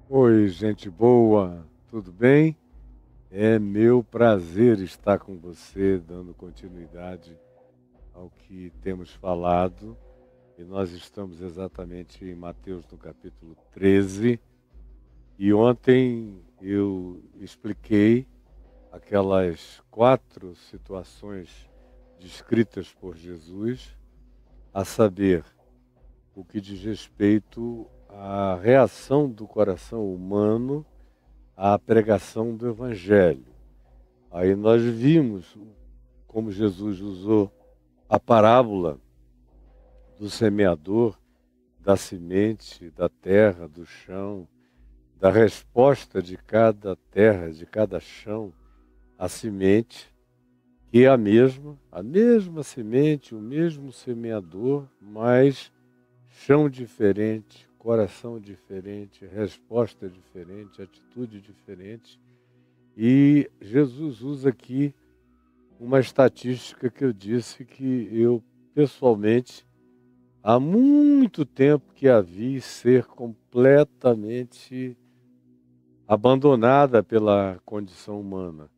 Oi, gente boa, tudo bem? É meu prazer estar com você, dando continuidade ao que temos falado. E nós estamos exatamente em Mateus, no capítulo 13. E ontem eu expliquei aquelas 4 situações descritas por Jesus, a saber, o que diz respeito à reação do coração humano à pregação do Evangelho. Aí nós vimos como Jesus usou a parábola do semeador, da semente, da terra, do chão, da resposta de cada terra, de cada chão, à semente, que é a mesma semente, o mesmo semeador, mas chão diferente, coração diferente, resposta diferente, atitude diferente. E Jesus usa aqui uma estatística que eu disse que eu, pessoalmente, há muito tempo que a vi ser completamente abandonada pela condição humana,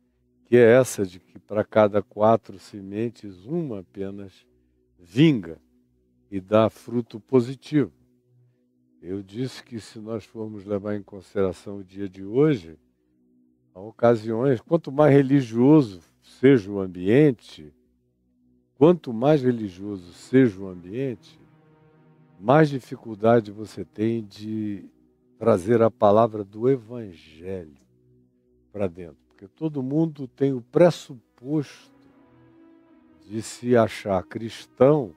que é essa de que para cada 4 sementes, uma apenas vinga e dá fruto positivo. Eu disse que se nós formos levar em consideração o dia de hoje, há ocasiões, quanto mais religioso seja o ambiente, quanto mais religioso seja o ambiente, mais dificuldade você tem de trazer a palavra do Evangelho para dentro. Porque todo mundo tem o pressuposto de se achar cristão,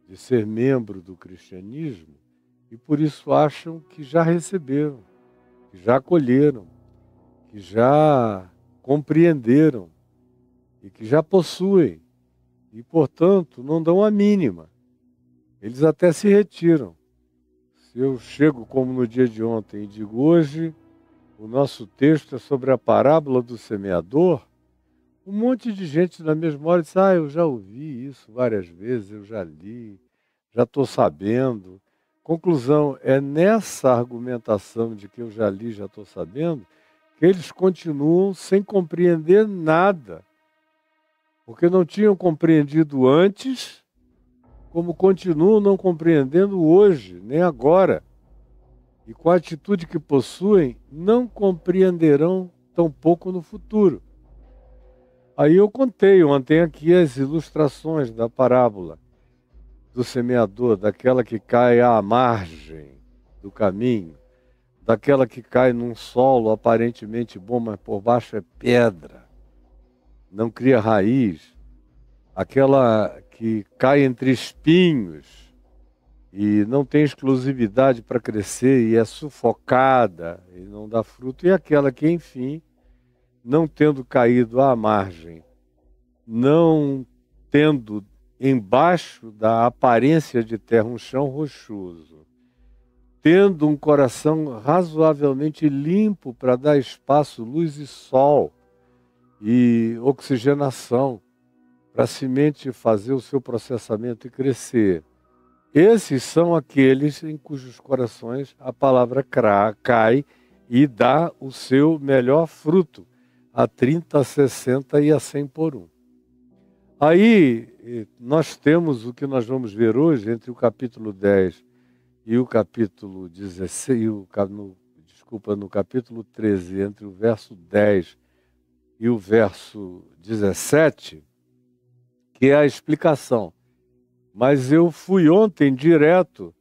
de ser membro do cristianismo, e por isso acham que já receberam, que já acolheram, que já compreenderam e que já possuem. E, portanto, não dão a mínima. Eles até se retiram. Se eu chego como no dia de ontem e digo hoje, o nosso texto é sobre a parábola do semeador, um monte de gente na mesma hora diz, eu já ouvi isso várias vezes, eu já li, já estou sabendo. Conclusão, é nessa argumentação de que eu já li, já estou sabendo, que eles continuam sem compreender nada, porque não tinham compreendido antes, como continuam não compreendendo hoje, nem agora. E com a atitude que possuem, não compreenderão tampouco no futuro. Aí eu contei ontem aqui as ilustrações da parábola do semeador, daquela que cai à margem do caminho, daquela que cai num solo aparentemente bom, mas por baixo é pedra, não cria raiz, aquela que cai entre espinhos e não tem exclusividade para crescer e é sufocada e não dá fruto, e aquela que, enfim, não tendo caído à margem, não tendo embaixo da aparência de terra um chão rochoso, tendo um coração razoavelmente limpo para dar espaço, luz e sol e oxigenação para a semente fazer o seu processamento e crescer. Esses são aqueles em cujos corações a palavra cai e dá o seu melhor fruto, a 30, a 60 e a 100 por um. Aí nós temos o que nós vamos ver hoje entre o capítulo 10 e o capítulo 16, no capítulo 13, entre o verso 10 e o verso 17, que é a explicação. Mas eu fui ontem direto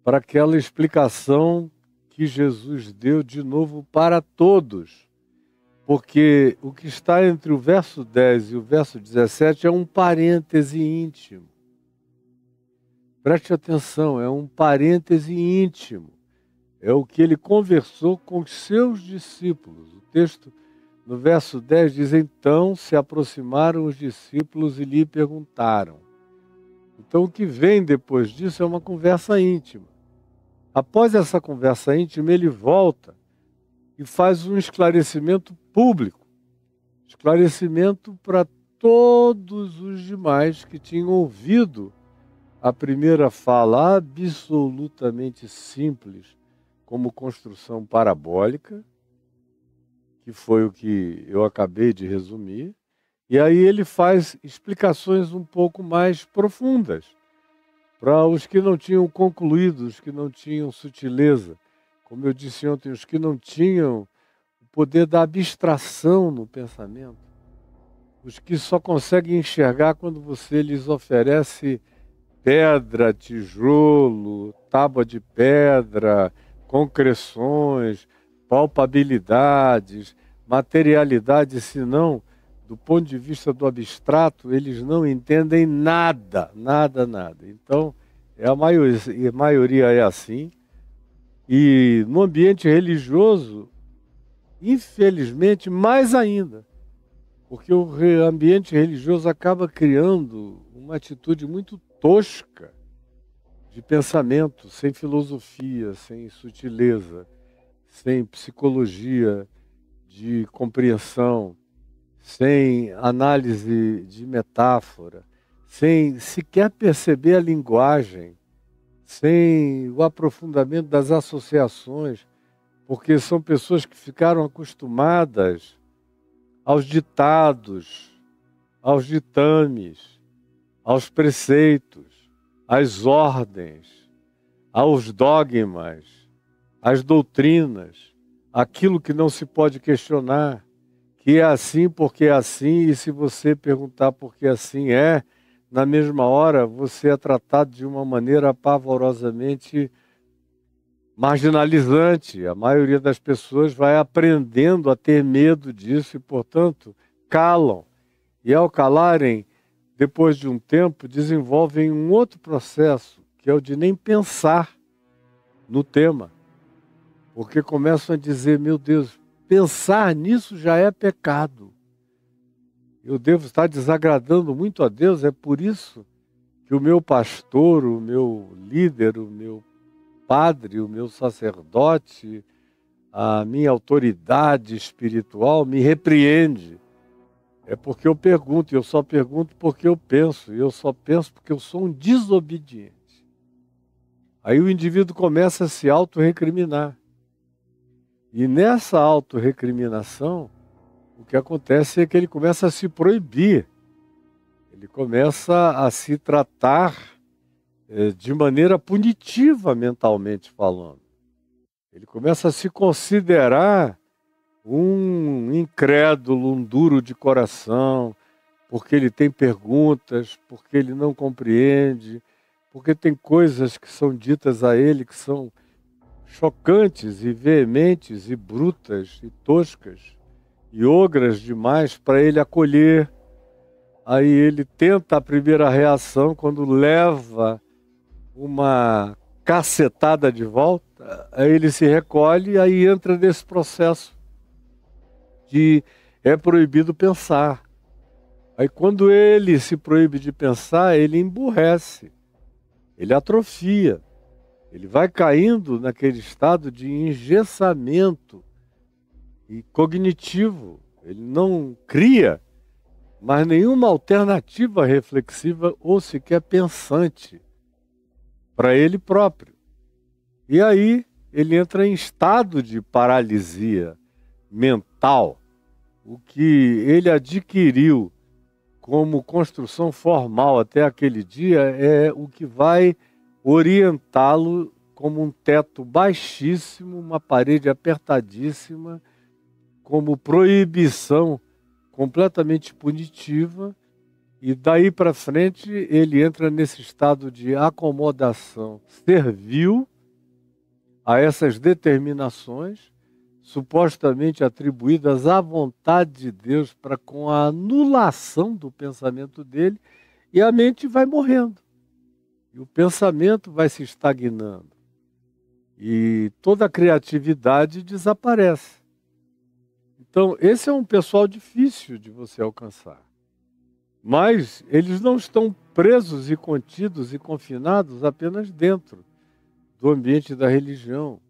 para aquela explicação que Jesus deu de novo para todos. Porque o que está entre o verso 10 e o verso 17 é um parêntese íntimo. Preste atenção, é um parêntese íntimo. É o que ele conversou com os seus discípulos. O texto, no verso 10, diz, então se aproximaram os discípulos e lhe perguntaram. Então o que vem depois disso é uma conversa íntima. Após essa conversa íntima, ele volta e faz um esclarecimento público. Esclarecimento para todos os demais que tinham ouvido a primeira fala absolutamente simples, como construção parabólica, que foi o que eu acabei de resumir, e aí ele faz explicações um pouco mais profundas, para os que não tinham concluído, os que não tinham sutileza. Como eu disse ontem, os que não tinham o poder da abstração no pensamento, os que só conseguem enxergar quando você lhes oferece pedra, tijolo, tábua de pedra, concreções, palpabilidades, materialidades, senão, do ponto de vista do abstrato, eles não entendem nada, nada, nada. Então, a maioria é assim. E no ambiente religioso, infelizmente, mais ainda. Porque o ambiente religioso acaba criando uma atitude muito tosca de pensamento, sem filosofia, sem sutileza, sem psicologia de compreensão, sem análise de metáfora, sem sequer perceber a linguagem, sem o aprofundamento das associações, porque são pessoas que ficaram acostumadas aos ditados, aos ditames, aos preceitos, às ordens, aos dogmas, às doutrinas, aquilo que não se pode questionar, que é assim porque é assim, e se você perguntar por que assim é, na mesma hora você é tratado de uma maneira pavorosamente marginalizante. A maioria das pessoas vai aprendendo a ter medo disso e, portanto, calam. E ao calarem, depois de um tempo, desenvolvem um outro processo, que é o de nem pensar no tema. Porque começam a dizer, meu Deus, pensar nisso já é pecado. Eu devo estar desagradando muito a Deus, é por isso que o meu pastor, o meu líder, o meu padre, o meu sacerdote, a minha autoridade espiritual me repreende. É porque eu pergunto, e eu só pergunto porque eu penso, e eu só penso porque eu sou um desobediente. Aí o indivíduo começa a se autorrecriminar. E nessa autorrecriminação, o que acontece é que ele começa a se proibir. Ele começa a se tratar de maneira punitiva, mentalmente falando. Ele começa a se considerar um incrédulo, um duro de coração, porque ele tem perguntas, porque ele não compreende, porque tem coisas que são ditas a ele que são chocantes e veementes e brutas e toscas e ogras demais para ele acolher. Aí ele tenta a primeira reação quando leva uma cacetada de volta, aí ele se recolhe e aí entra nesse processo de é proibido pensar. Aí quando ele se proíbe de pensar, ele emburrece, ele atrofia, ele vai caindo naquele estado de engessamento e cognitivo. Ele não cria mais nenhuma alternativa reflexiva ou sequer pensante para ele próprio. E aí ele entra em estado de paralisia mental. O que ele adquiriu como construção formal até aquele dia é o que vai orientá-lo como um teto baixíssimo, uma parede apertadíssima, como proibição completamente punitiva, e daí para frente ele entra nesse estado de acomodação servil a essas determinações supostamente atribuídas à vontade de Deus para com a anulação do pensamento dele, e a mente vai morrendo. E o pensamento vai se estagnando. E toda a criatividade desaparece. Então, esse é um pessoal difícil de você alcançar. Mas eles não estão presos e contidos e confinados apenas dentro do ambiente da religião.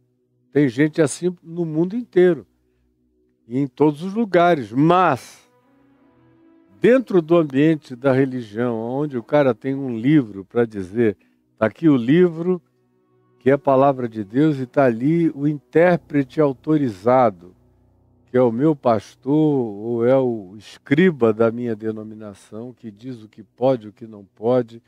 Tem gente assim no mundo inteiro, e em todos os lugares. Mas, dentro do ambiente da religião, onde o cara tem um livro para dizer, está aqui o livro que é a palavra de Deus, e está ali o intérprete autorizado, que é o meu pastor ou é o escriba da minha denominação, que diz o que pode, o que não pode,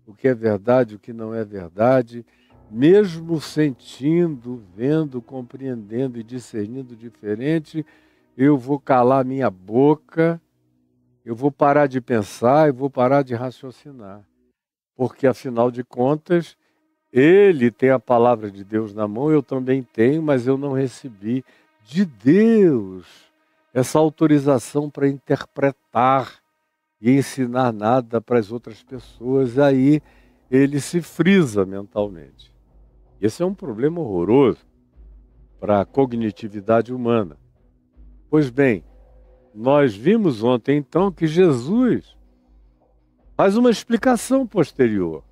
o que é verdade, o que não é verdade, mesmo sentindo, vendo, compreendendo e discernindo diferente, eu vou calar minha boca, eu vou parar de pensar, eu vou parar de raciocinar, porque afinal de contas, ele tem a palavra de Deus na mão, eu também tenho, mas eu não recebi de Deus essa autorização para interpretar e ensinar nada para as outras pessoas. Aí ele se frisa mentalmente. Esse é um problema horroroso para a cognitividade humana. Pois bem, nós vimos ontem então que Jesus faz uma explicação posterior,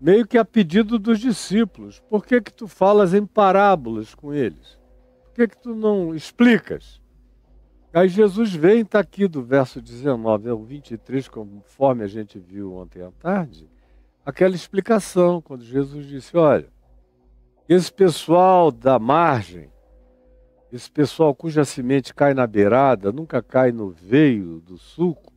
meio que a pedido dos discípulos. Por que tu falas em parábolas com eles? Por que tu não explicas? Aí Jesus vem, está aqui do verso 19 ao 23, conforme a gente viu ontem à tarde, aquela explicação, quando Jesus disse, olha, esse pessoal da margem, esse pessoal cuja semente cai na beirada, nunca cai no veio do suco,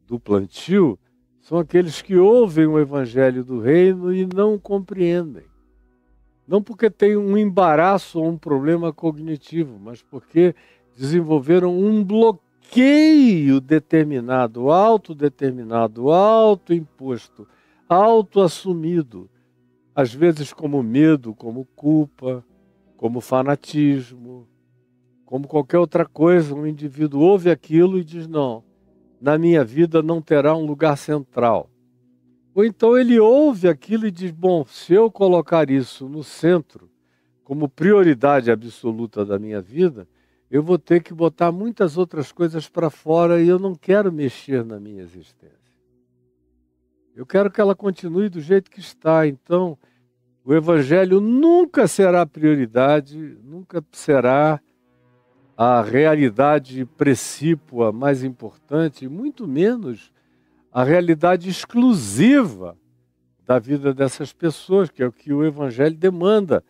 do plantio, são aqueles que ouvem o evangelho do reino e não compreendem. Não porque tem um embaraço ou um problema cognitivo, mas porque desenvolveram um bloqueio determinado, autodeterminado, autoimposto, autoassumido, às vezes como medo, como culpa, como fanatismo, como qualquer outra coisa. Um indivíduo ouve aquilo e diz, não, na minha vida não terá um lugar central. Ou então ele ouve aquilo e diz, bom, se eu colocar isso no centro, como prioridade absoluta da minha vida, eu vou ter que botar muitas outras coisas para fora e eu não quero mexer na minha existência. Eu quero que ela continue do jeito que está. Então, o evangelho nunca será prioridade, nunca será a realidade precípua mais importante, muito menos a realidade exclusiva da vida dessas pessoas, que é o que o evangelho demanda,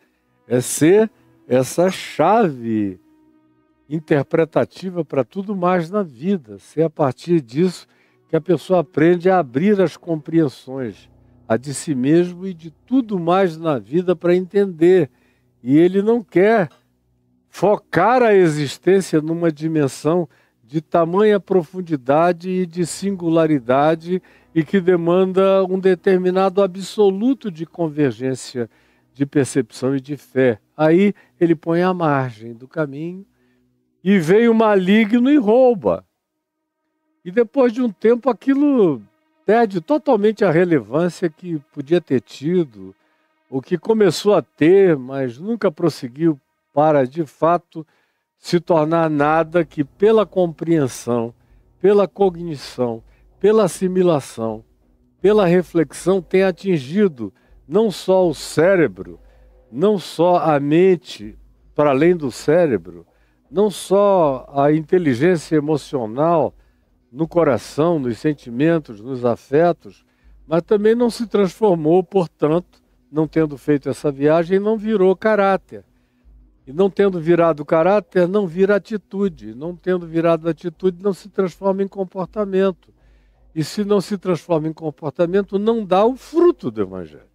é ser essa chave interpretativa para tudo mais na vida, ser a partir disso que a pessoa aprende a abrir as compreensões, a de si mesmo e de tudo mais na vida para entender. E ele não quer focar a existência numa dimensão de tamanha profundidade e de singularidade e que demanda um determinado absoluto de convergência de percepção e de fé. Aí ele põe à margem do caminho e vem o maligno e rouba. E depois de um tempo aquilo perde totalmente a relevância que podia ter tido, o que começou a ter, mas nunca prosseguiu para, de fato, se tornar nada que pela compreensão, pela cognição, pela assimilação, pela reflexão tenha atingido não só o cérebro, não só a mente para além do cérebro, não só a inteligência emocional no coração, nos sentimentos, nos afetos, mas também não se transformou, portanto, não tendo feito essa viagem, não virou caráter. E não tendo virado caráter, não vira atitude. Não tendo virado atitude, não se transforma em comportamento. E se não se transforma em comportamento, não dá o fruto do evangelho.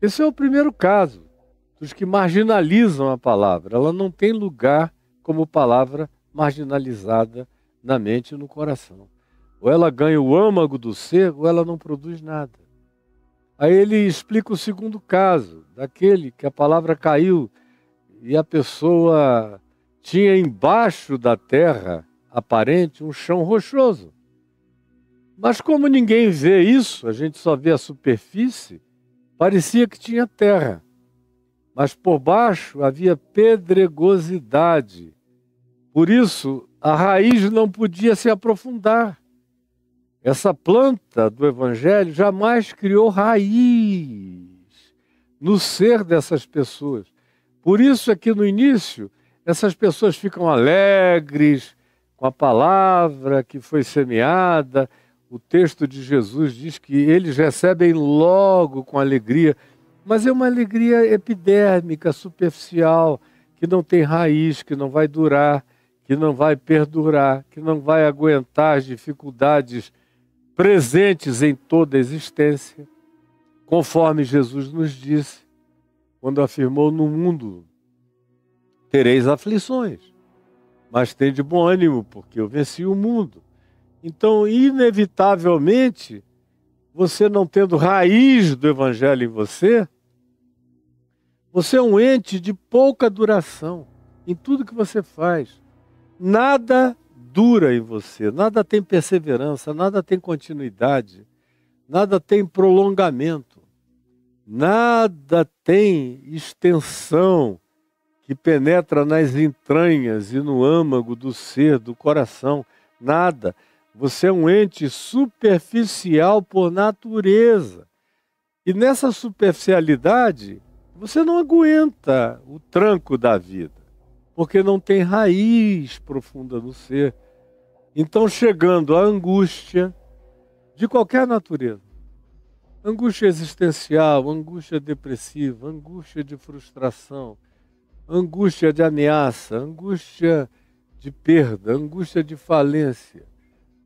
Esse é o primeiro caso dos que marginalizam a palavra. Ela não tem lugar como palavra marginalizada na mente e no coração. Ou ela ganha o âmago do ser, ou ela não produz nada. Aí ele explica o segundo caso, daquele que a palavra caiu e a pessoa tinha embaixo da terra aparente um chão rochoso. Mas como ninguém vê isso, a gente só vê a superfície, parecia que tinha terra. Mas por baixo havia pedregosidade. Por isso, a raiz não podia se aprofundar. Essa planta do Evangelho jamais criou raiz no ser dessas pessoas. Por isso é que no início essas pessoas ficam alegres com a palavra que foi semeada. O texto de Jesus diz que eles recebem logo com alegria Mas é uma alegria epidérmica, superficial, que não tem raiz, que não vai durar, que não vai perdurar, que não vai aguentar as dificuldades presentes em toda a existência, conforme Jesus nos disse, quando afirmou: no mundo tereis aflições, mas tende bom ânimo, porque eu venci o mundo. Então, inevitavelmente, você não tendo raiz do Evangelho em você, você é um ente de pouca duração em tudo que você faz. Nada dura em você, nada tem perseverança, nada tem continuidade, nada tem prolongamento, nada tem extensão que penetra nas entranhas e no âmago do ser, do coração. Nada. Você é um ente superficial por natureza. E nessa superficialidade, você não aguenta o tranco da vida, porque não tem raiz profunda no ser. Então, chegando à angústia de qualquer natureza, angústia existencial, angústia depressiva, angústia de frustração, angústia de ameaça, angústia de perda, angústia de falência,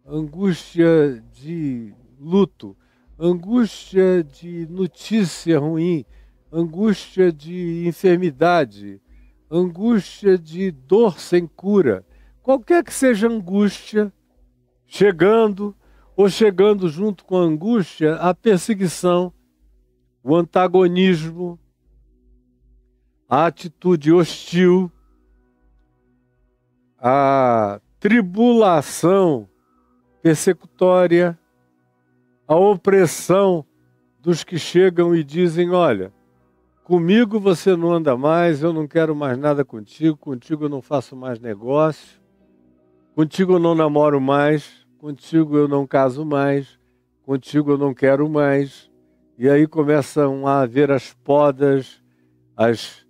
angústia de luto, angústia de notícia ruim, angústia de enfermidade, angústia de dor sem cura, qualquer que seja a angústia, chegando ou chegando junto com a angústia, a perseguição, o antagonismo, a atitude hostil, a tribulação persecutória, a opressão dos que chegam e dizem: olha, comigo você não anda mais, eu não quero mais nada contigo, contigo eu não faço mais negócio, contigo eu não namoro mais, contigo eu não caso mais, contigo eu não quero mais. E aí começam a haver as podas, as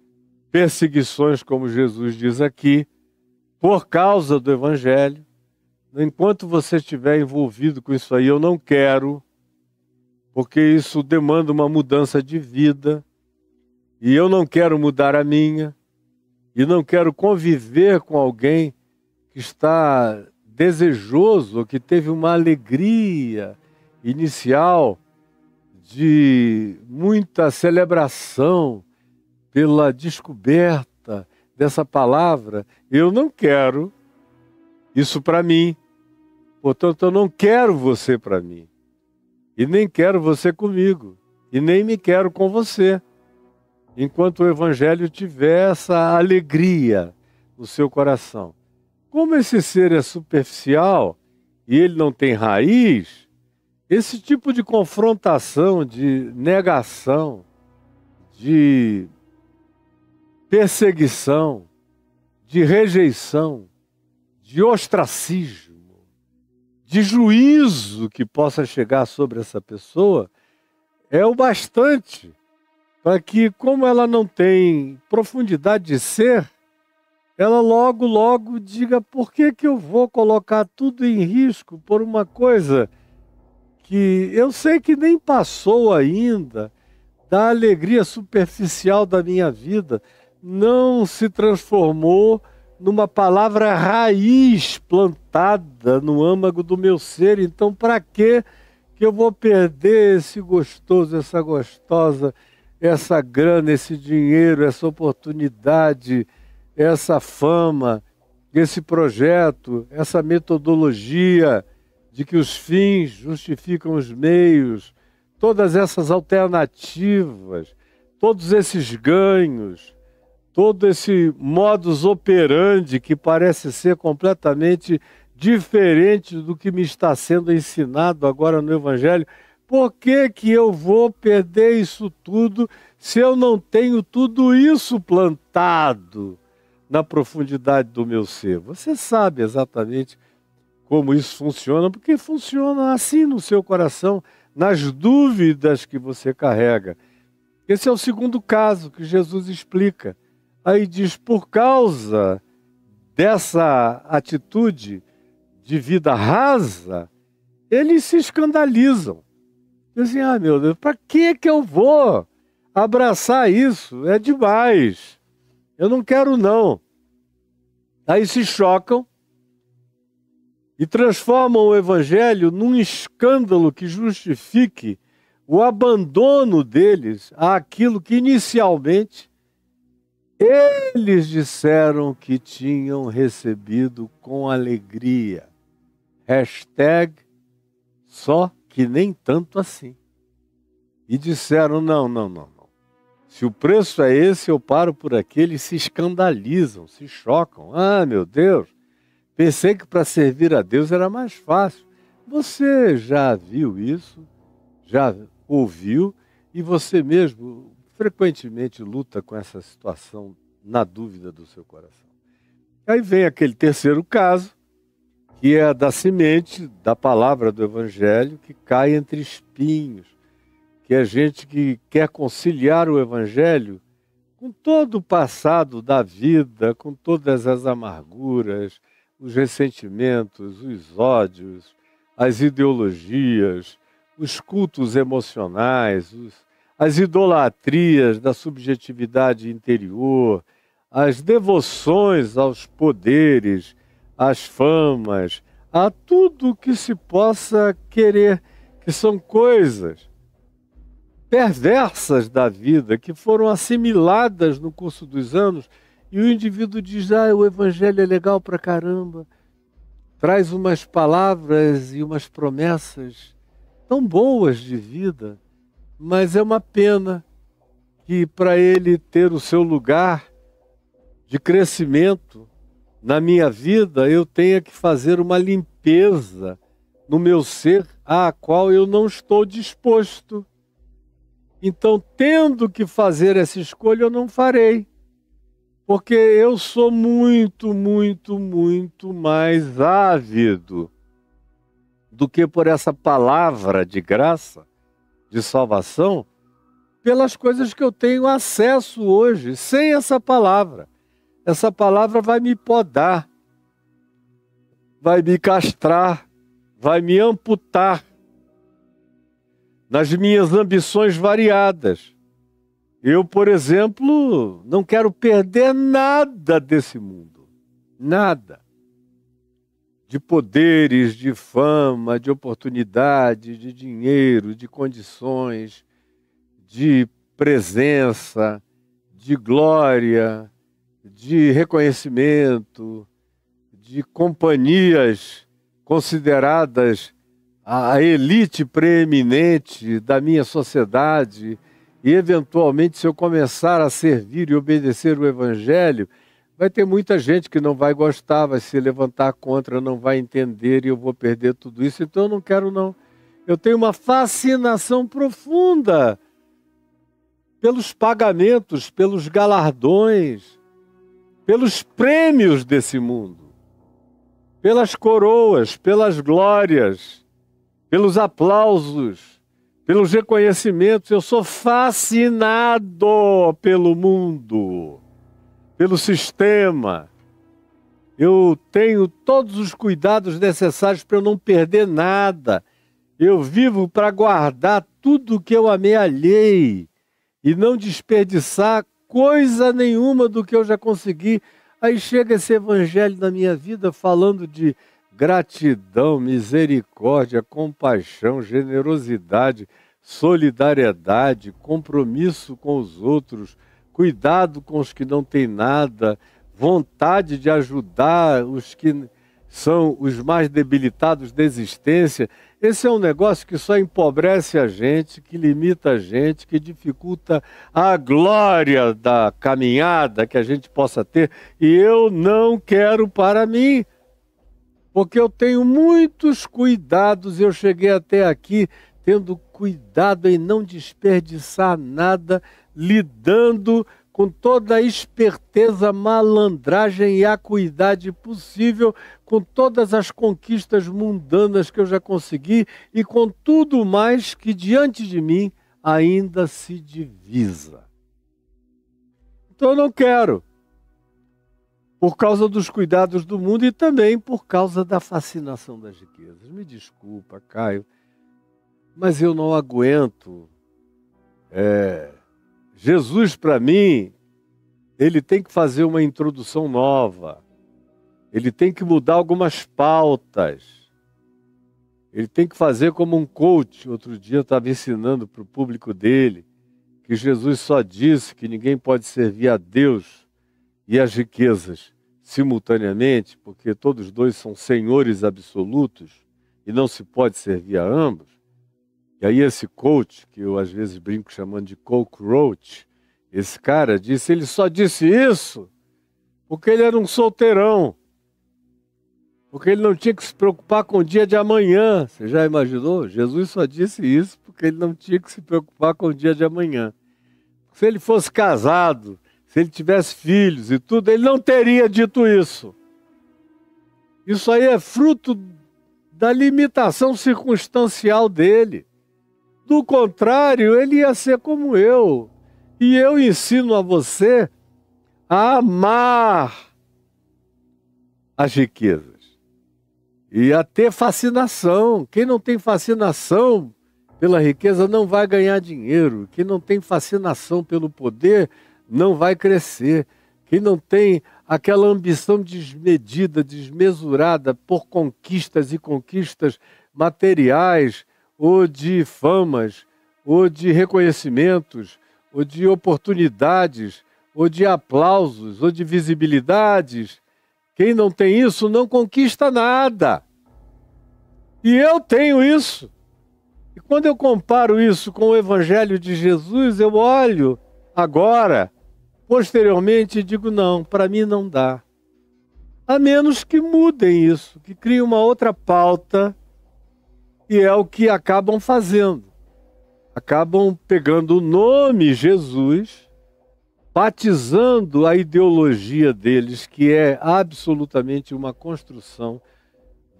perseguições, como Jesus diz aqui, por causa do Evangelho. Enquanto você estiver envolvido com isso aí, eu não quero, porque isso demanda uma mudança de vida, e eu não quero mudar a minha, e não quero conviver com alguém que está desejoso, ou que teve uma alegria inicial de muita celebração pela descoberta dessa palavra. Eu não quero isso para mim. Portanto, eu não quero você para mim. E nem quero você comigo. E nem me quero com você. Enquanto o Evangelho tiver essa alegria no seu coração. Como esse ser é superficial e ele não tem raiz, esse tipo de confrontação, de negação, de perseguição, de rejeição, de ostracismo, de juízo que possa chegar sobre essa pessoa, é o bastante para que, como ela não tem profundidade de ser, ela logo diga: por que eu vou colocar tudo em risco por uma coisa que eu sei que nem passou ainda, da alegria superficial da minha vida, não se transformou numa palavra raiz plantada no âmago do meu ser. Então, para que eu vou perder esse gostoso, essa gostosa, essa grana, esse dinheiro, essa oportunidade, essa fama, esse projeto, essa metodologia de que os fins justificam os meios, todas essas alternativas, todos esses ganhos, todo esse modus operandi que parece ser completamente diferente do que me está sendo ensinado agora no Evangelho? Por que eu vou perder isso tudo se eu não tenho tudo isso plantado na profundidade do meu ser? Você sabe exatamente como isso funciona, porque funciona assim no seu coração, nas dúvidas que você carrega. Esse é o segundo caso que Jesus explica. Aí diz: por causa dessa atitude de vida rasa, eles se escandalizam. Dizem: ah, meu Deus, para que eu vou abraçar isso é demais. Eu não quero, não. Aí se chocam e transformam o evangelho num escândalo que justifique o abandono deles àquilo que inicialmente eles disseram que tinham recebido com alegria. Hashtag só que nem tanto assim. E disseram, não. Se o preço é esse, eu paro por aqui. Eles se escandalizam, se chocam. Ah, meu Deus, pensei que para servir a Deus era mais fácil. Você já viu isso? Já ouviu? E você mesmo frequentemente luta com essa situação na dúvida do seu coração. Aí vem aquele terceiro caso, que é a da semente da palavra do Evangelho que cai entre espinhos, que é gente que quer conciliar o Evangelho com todo o passado da vida, com todas as amarguras, os ressentimentos, os ódios, as ideologias, os cultos emocionais, as idolatrias da subjetividade interior, as devoções aos poderes, às famas, a tudo que se possa querer, que são coisas perversas da vida, que foram assimiladas no curso dos anos, e o indivíduo diz, o evangelho é legal pra caramba, traz umas palavras e umas promessas tão boas de vida, mas é uma pena que para ele ter o seu lugar de crescimento na minha vida, eu tenha que fazer uma limpeza no meu ser, à qual eu não estou disposto. Então, tendo que fazer essa escolha, eu não farei. Porque eu sou muito mais ávido do que por essa palavra de graça, de salvação, pelas coisas que eu tenho acesso hoje, sem essa palavra. Essa palavra vai me podar, vai me castrar, vai me amputar nas minhas ambições variadas. Eu, por exemplo, não quero perder nada desse mundo. Nada. De poderes, de fama, de oportunidade, de dinheiro, de condições, de presença, de glória, de reconhecimento, de companhias consideradas a elite preeminente da minha sociedade, e eventualmente, se eu começar a servir e obedecer o Evangelho, vai ter muita gente que não vai gostar, vai se levantar contra, não vai entender, e eu vou perder tudo isso. Então eu não quero, não. Eu tenho uma fascinação profunda pelos pagamentos, pelos galardões, pelos prêmios desse mundo, pelas coroas, pelas glórias, pelos aplausos, pelos reconhecimentos. Eu sou fascinado pelo mundo, pelo sistema. Eu tenho todos os cuidados necessários para eu não perder nada. Eu vivo para guardar tudo que eu amealhei e não desperdiçar coisa nenhuma do que eu já consegui. Aí chega esse evangelho na minha vida falando de gratidão, misericórdia, compaixão, generosidade, solidariedade, compromisso com os outros, cuidado com os que não têm nada, vontade de ajudar os que são os mais debilitados da existência. Esse é um negócio que só empobrece a gente, que limita a gente, que dificulta a glória da caminhada que a gente possa ter. E eu não quero para mim, porque eu tenho muitos cuidados. Eu cheguei até aqui tendo cuidado em não desperdiçar nada, lidando com toda a esperteza, malandragem e acuidade possível, com todas as conquistas mundanas que eu já consegui e com tudo mais que diante de mim ainda se divisa. Então eu não quero, por causa dos cuidados do mundo e também por causa da fascinação das riquezas. Me desculpa, Caio, mas eu não aguento Jesus, para mim, ele tem que fazer uma introdução nova. Ele tem que mudar algumas pautas. Ele tem que fazer como um coach. Outro dia eu estava ensinando para o público dele que Jesus só disse que ninguém pode servir a Deus e as riquezas simultaneamente, porque todos dois são senhores absolutos e não se pode servir a ambos. E aí esse coach, que eu às vezes brinco chamando de cockroach, esse cara disse, ele só disse isso porque ele era um solteirão, porque ele não tinha que se preocupar com o dia de amanhã. Você já imaginou? Jesus só disse isso porque ele não tinha que se preocupar com o dia de amanhã. Se ele fosse casado, se ele tivesse filhos e tudo, ele não teria dito isso. Isso aí é fruto da limitação circunstancial dele. Do contrário, ele ia ser como eu. E eu ensino a você a amar as riquezas e a ter fascinação. Quem não tem fascinação pela riqueza não vai ganhar dinheiro. Quem não tem fascinação pelo poder não vai crescer. Quem não tem aquela ambição desmedida, desmesurada por conquistas e conquistas materiais, ou de famas, ou de reconhecimentos, ou de oportunidades, ou de aplausos, ou de visibilidades. Quem não tem isso não conquista nada. E eu tenho isso. E quando eu comparo isso com o Evangelho de Jesus, eu olho agora, posteriormente, e digo, não, para mim não dá. A menos que mudem isso, que criem uma outra pauta, e é o que acabam fazendo. Acabam pegando o nome Jesus, batizando a ideologia deles, que é absolutamente uma construção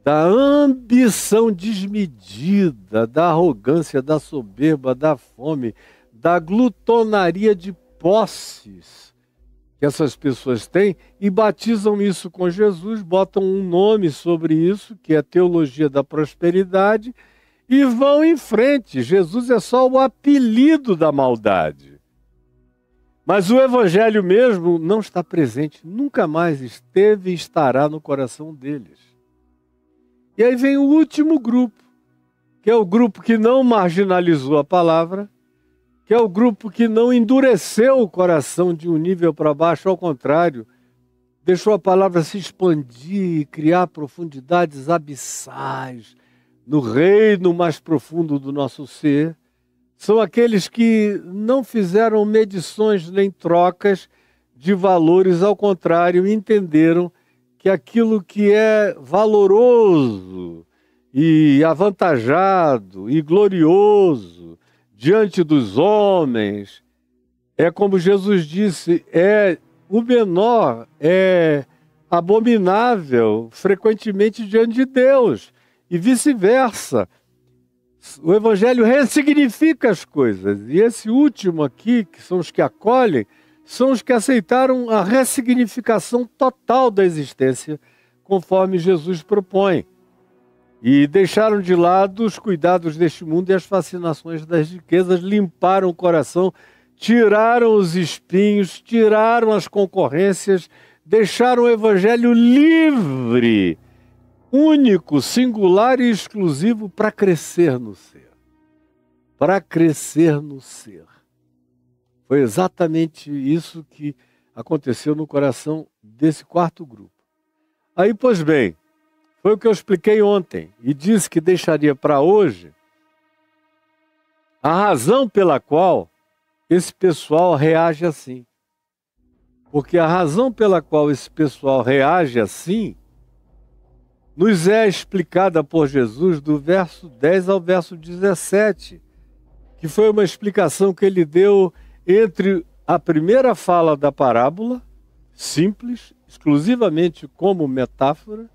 da ambição desmedida, da arrogância, da soberba, da fome, da glutonaria de posses que essas pessoas têm, e batizam isso com Jesus, botam um nome sobre isso, que é a teologia da prosperidade, e vão em frente. Jesus é só o apelido da maldade. Mas o Evangelho mesmo não está presente, nunca mais esteve e estará no coração deles. E aí vem o último grupo, que é o grupo que não marginalizou a palavra, que é o grupo que não endureceu o coração de um nível para baixo, ao contrário, deixou a palavra se expandir e criar profundidades abissais no reino mais profundo do nosso ser. São aqueles que não fizeram medições nem trocas de valores, ao contrário, entenderam que aquilo que é valoroso e avantajado e glorioso diante dos homens, é como Jesus disse, é o menor, é abominável frequentemente diante de Deus, e vice-versa. O Evangelho ressignifica as coisas, e esse último aqui, que são os que acolhem, são os que aceitaram a ressignificação total da existência, conforme Jesus propõe. E deixaram de lado os cuidados deste mundo e as fascinações das riquezas, limparam o coração, tiraram os espinhos, tiraram as concorrências, deixaram o Evangelho livre, único, singular e exclusivo para crescer no ser. Para crescer no ser. Foi exatamente isso que aconteceu no coração desse quarto grupo. Aí, pois bem, foi o que eu expliquei ontem e disse que deixaria para hoje a razão pela qual esse pessoal reage assim. Porque a razão pela qual esse pessoal reage assim nos é explicada por Jesus do verso 10 ao verso 17, que foi uma explicação que ele deu entre a primeira fala da parábola, simples, exclusivamente como metáfora,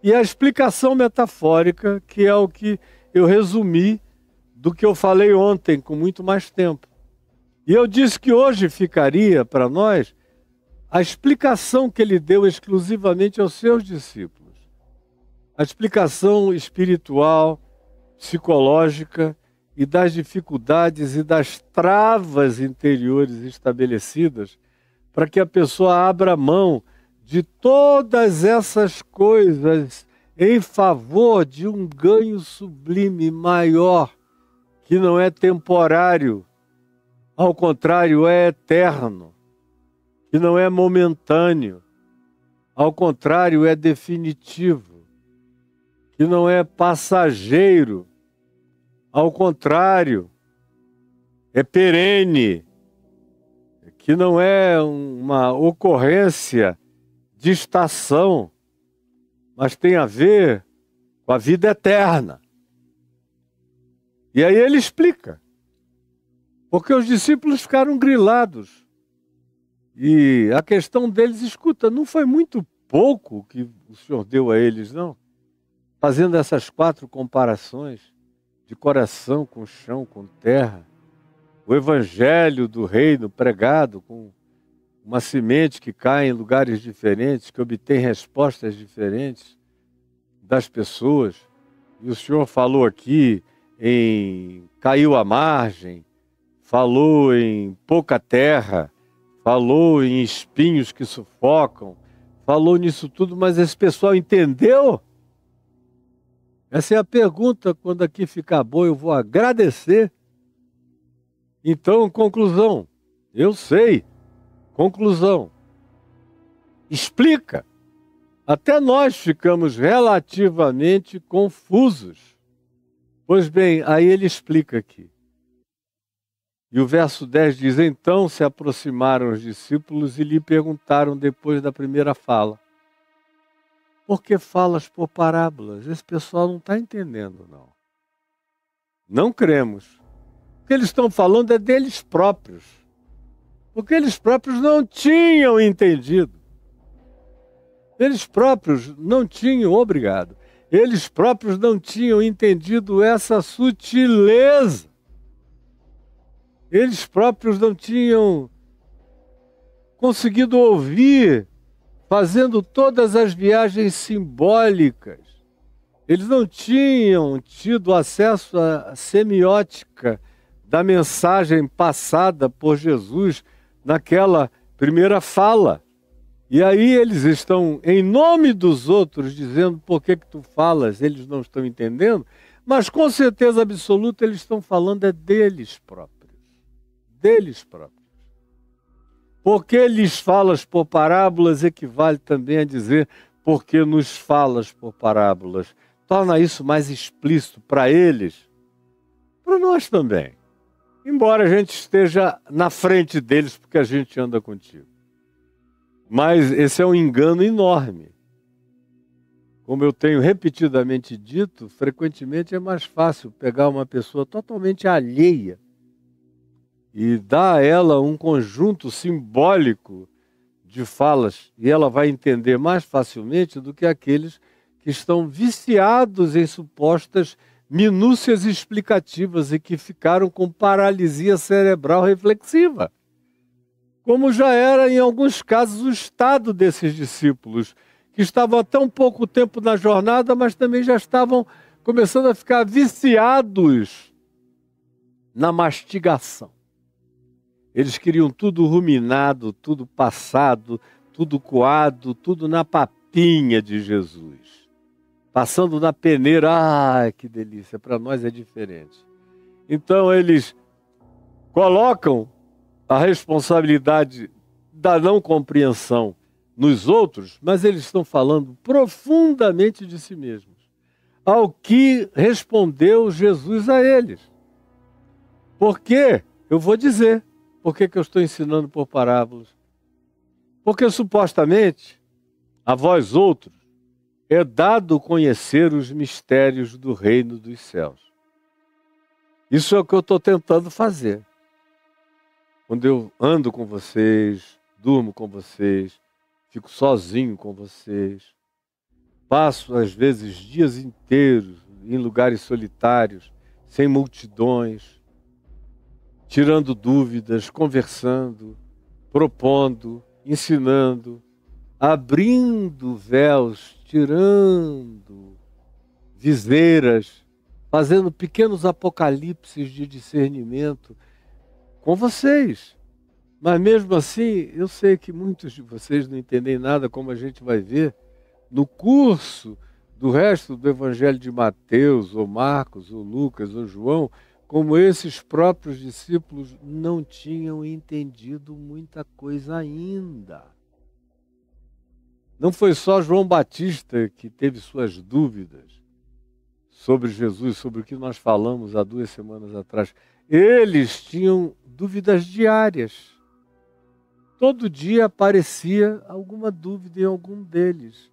e a explicação metafórica, que é o que eu resumi do que eu falei ontem, com muito mais tempo. E eu disse que hoje ficaria para nós a explicação que ele deu exclusivamente aos seus discípulos. A explicação espiritual, psicológica e das dificuldades e das travas interiores estabelecidas para que a pessoa abra mão de todas essas coisas em favor de um ganho sublime maior, que não é temporário, ao contrário, é eterno, que não é momentâneo, ao contrário, é definitivo, que não é passageiro, ao contrário, é perene, que não é uma ocorrência de estação, mas tem a ver com a vida eterna. E aí ele explica, porque os discípulos ficaram grilados. E a questão deles, escuta, não foi muito pouco que o Senhor deu a eles, não? Fazendo essas 4 comparações de coração com chão, com terra, o evangelho do reino pregado com uma semente que cai em lugares diferentes, que obtém respostas diferentes das pessoas. E o Senhor falou aqui em caiu à margem, falou em pouca terra, falou em espinhos que sufocam, falou nisso tudo, mas esse pessoal entendeu? Essa é a pergunta. Quando aqui ficar bom, eu vou agradecer. Então, conclusão, eu sei. Conclusão, explica. Até nós ficamos relativamente confusos. Pois bem, aí ele explica aqui. E o verso 10 diz, então se aproximaram os discípulos e lhe perguntaram depois da primeira fala, por que falas por parábolas? Esse pessoal não está entendendo, não. Não cremos. O que eles estão falando é deles próprios. Porque eles próprios não tinham entendido. Eles próprios não tinham, obrigado, eles próprios não tinham entendido essa sutileza. Eles próprios não tinham conseguido ouvir, fazendo todas as viagens simbólicas. Eles não tinham tido acesso à semiótica da mensagem passada por Jesus naquela primeira fala. E aí eles estão, em nome dos outros, dizendo por que tu falas, eles não estão entendendo, mas com certeza absoluta eles estão falando é deles próprios. Deles próprios. Porque lhes falas por parábolas equivale também a dizer porque nos falas por parábolas. Torna isso mais explícito para eles, para nós também. Embora a gente esteja na frente deles porque a gente anda contigo. Mas esse é um engano enorme. Como eu tenho repetidamente dito, frequentemente é mais fácil pegar uma pessoa totalmente alheia e dar a ela um conjunto simbólico de falas, e ela vai entender mais facilmente do que aqueles que estão viciados em supostas minúcias explicativas e que ficaram com paralisia cerebral reflexiva. Como já era, em alguns casos, o estado desses discípulos, que estavam há tão pouco tempo na jornada, mas também já estavam começando a ficar viciados na mastigação. Eles queriam tudo ruminado, tudo passado, tudo coado, tudo na papinha de Jesus. Passando na peneira, que delícia, para nós é diferente. Então eles colocam a responsabilidade da não compreensão nos outros, mas eles estão falando profundamente de si mesmos. Ao que respondeu Jesus a eles. Por quê? Eu vou dizer. Por que eu estou ensinando por parábolas? Porque supostamente, a vós outros, é dado conhecer os mistérios do reino dos céus. Isso é o que eu estou tentando fazer. Quando eu ando com vocês, durmo com vocês, fico sozinho com vocês, passo às vezes dias inteiros em lugares solitários, sem multidões, tirando dúvidas, conversando, propondo, ensinando, abrindo véus, tirando viseiras, fazendo pequenos apocalipses de discernimento com vocês. Mas mesmo assim, eu sei que muitos de vocês não entendem nada, como a gente vai ver no curso do resto do Evangelho de Mateus, ou Marcos, ou Lucas, ou João, como esses próprios discípulos não tinham entendido muita coisa ainda. Não foi só João Batista que teve suas dúvidas sobre Jesus, sobre o que nós falamos há 2 semanas atrás. Eles tinham dúvidas diárias. Todo dia aparecia alguma dúvida em algum deles.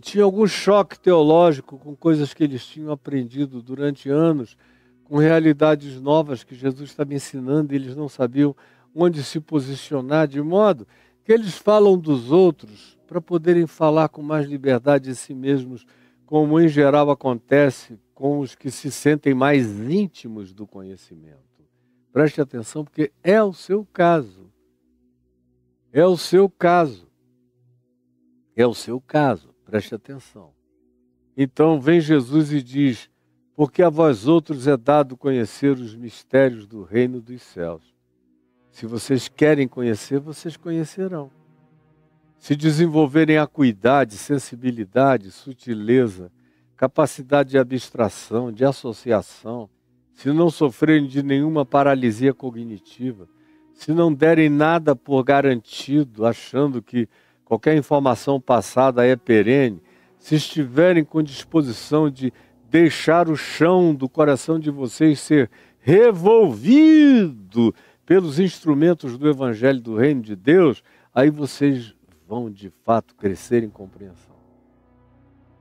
Tinha algum choque teológico com coisas que eles tinham aprendido durante anos, com realidades novas que Jesus estava ensinando e eles não sabiam onde se posicionar, de modo que eles falam dos outros para poderem falar com mais liberdade de si mesmos, como em geral acontece com os que se sentem mais íntimos do conhecimento. Preste atenção, porque é o seu caso. É o seu caso. É o seu caso, preste atenção. Então vem Jesus e diz: porque a vós outros é dado conhecer os mistérios do reino dos céus. Se vocês querem conhecer, vocês conhecerão. Se desenvolverem acuidade, sensibilidade, sutileza, capacidade de abstração, de associação, se não sofrerem de nenhuma paralisia cognitiva, se não derem nada por garantido, achando que qualquer informação passada é perene, se estiverem com disposição de deixar o chão do coração de vocês ser revolvido pelos instrumentos do Evangelho do Reino de Deus, aí vocês vão de fato crescer em compreensão.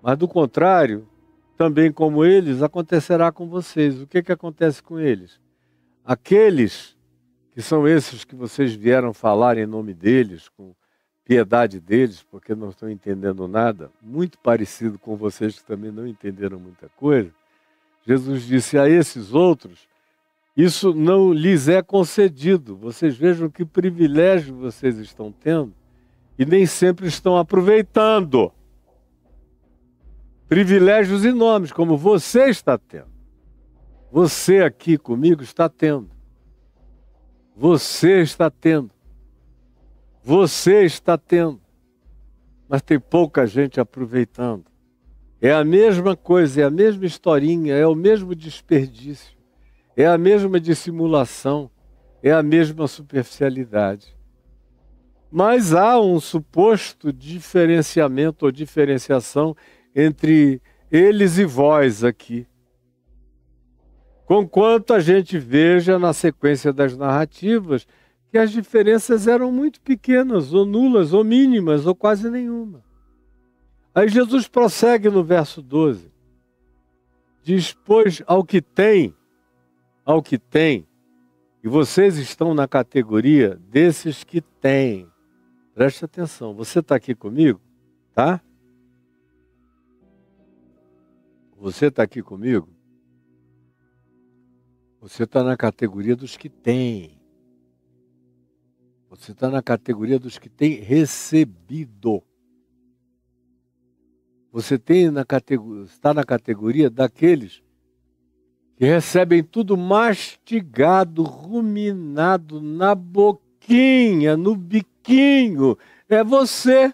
Mas do contrário, também como eles, acontecerá com vocês. O que acontece com eles? Aqueles que são esses que vocês vieram falar em nome deles, com piedade deles, porque não estão entendendo nada, muito parecido com vocês que também não entenderam muita coisa. Jesus disse a esses outros: isso não lhes é concedido. Vocês vejam que privilégio vocês estão tendo e nem sempre estão aproveitando. Privilégios enormes, como você está tendo. Você aqui comigo está tendo. Você está tendo. Você está tendo. Mas tem pouca gente aproveitando. É a mesma coisa, é a mesma historinha, é o mesmo desperdício, é a mesma dissimulação, é a mesma superficialidade. Mas há um suposto diferenciamento ou diferenciação entre eles e vós aqui. Conquanto a gente veja na sequência das narrativas que as diferenças eram muito pequenas, ou nulas, ou mínimas, ou quase nenhuma. Aí Jesus prossegue no verso 12. Diz: pois ao que tem, e vocês estão na categoria desses que têm. Preste atenção, você está aqui comigo? Tá? Você está aqui comigo? Você está na categoria dos que têm. Você está na categoria dos que têm recebido. Você está na categoria daqueles que recebem tudo mastigado, ruminado, na boquinha, no biquinho. É você.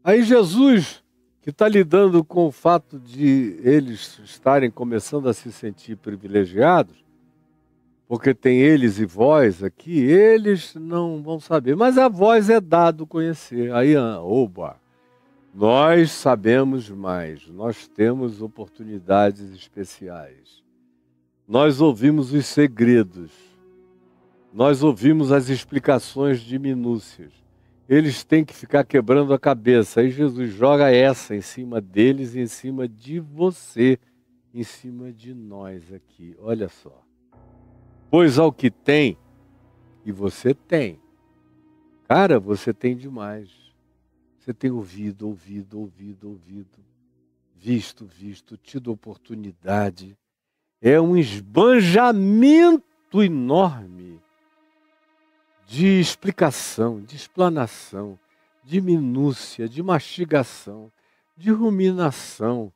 Aí Jesus, que está lidando com o fato de eles estarem começando a se sentir privilegiados, porque tem eles e vós aqui, eles não vão saber, mas a vós é dado conhecer. Aí, oba, nós sabemos mais, nós temos oportunidades especiais, nós ouvimos os segredos, nós ouvimos as explicações de minúcias. Eles têm que ficar quebrando a cabeça. Aí Jesus joga essa em cima deles e em cima de você, em cima de nós aqui. Olha só. Pois ao que tem, e você tem. Cara, você tem demais. Você tem ouvido, visto, tido oportunidade. É um esbanjamento enorme de explicação, de explanação, de minúcia, de mastigação, de ruminação,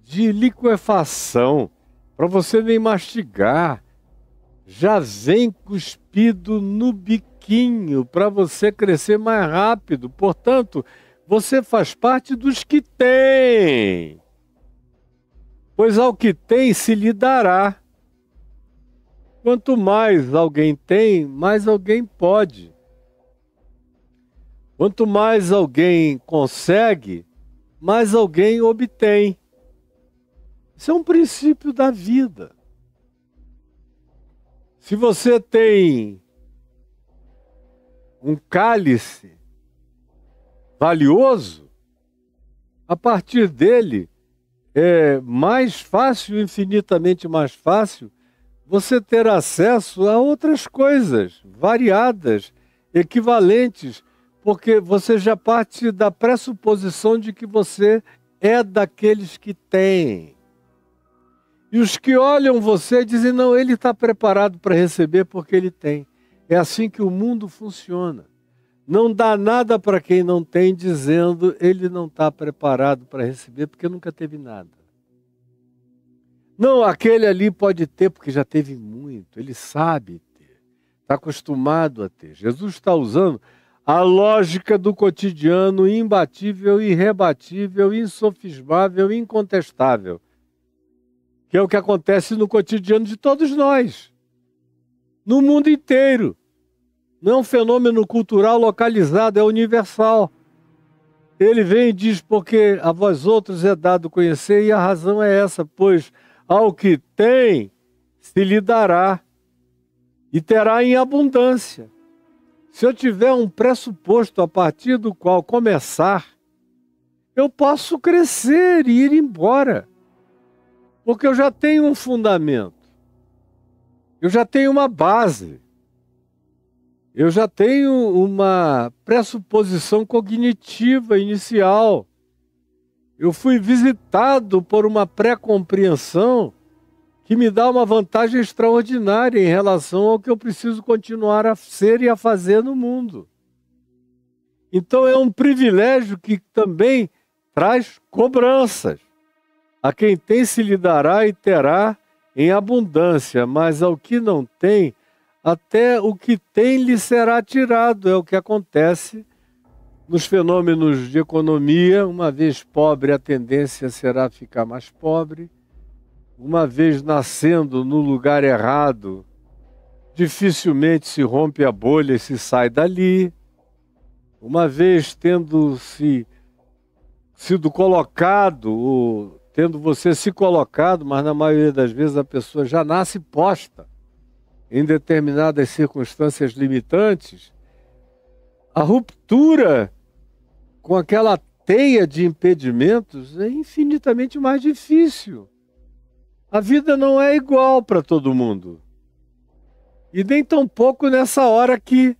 de liquefação, para você nem mastigar. Já vem cuspido no biquinho para você crescer mais rápido. Portanto, você faz parte dos que têm. Pois ao que tem se lhe dará. Quanto mais alguém tem, mais alguém pode. Quanto mais alguém consegue, mais alguém obtém. Isso é um princípio da vida. Se você tem um cálice valioso, a partir dele é mais fácil, infinitamente mais fácil, você ter acesso a outras coisas variadas, equivalentes, porque você já parte da pressuposição de que você é daqueles que têm. E os que olham você dizem, não, ele está preparado para receber porque ele tem. É assim que o mundo funciona. Não dá nada para quem não tem, dizendo, ele não está preparado para receber porque nunca teve nada. Não, aquele ali pode ter porque já teve muito, ele sabe ter, está acostumado a ter. Jesus está usando a lógica do cotidiano imbatível, irrebatível, insofismável, incontestável, que é o que acontece no cotidiano de todos nós, no mundo inteiro. Não é um fenômeno cultural localizado, é universal. Ele vem e diz, porque a vós outros é dado conhecer, e a razão é essa, pois ao que tem se lhe dará, e terá em abundância. Se eu tiver um pressuposto a partir do qual começar, eu posso crescer e ir embora. Porque eu já tenho um fundamento. Eu já tenho uma base. Eu já tenho uma pressuposição cognitiva inicial. Eu fui visitado por uma pré-compreensão que me dá uma vantagem extraordinária em relação ao que eu preciso continuar a ser e a fazer no mundo. Então é um privilégio que também traz cobranças. A quem tem se lhe dará e terá em abundância, mas ao que não tem, até o que tem lhe será tirado. É o que acontece nos fenômenos de economia. Uma vez pobre, a tendência será ficar mais pobre. Uma vez nascendo no lugar errado, dificilmente se rompe a bolha e se sai dali. Uma vez tendo sido colocado, ou tendo você se colocado, mas na maioria das vezes a pessoa já nasce posta em determinadas circunstâncias limitantes, a ruptura com aquela teia de impedimentos é infinitamente mais difícil. A vida não é igual para todo mundo. E nem tão pouco nessa hora aqui.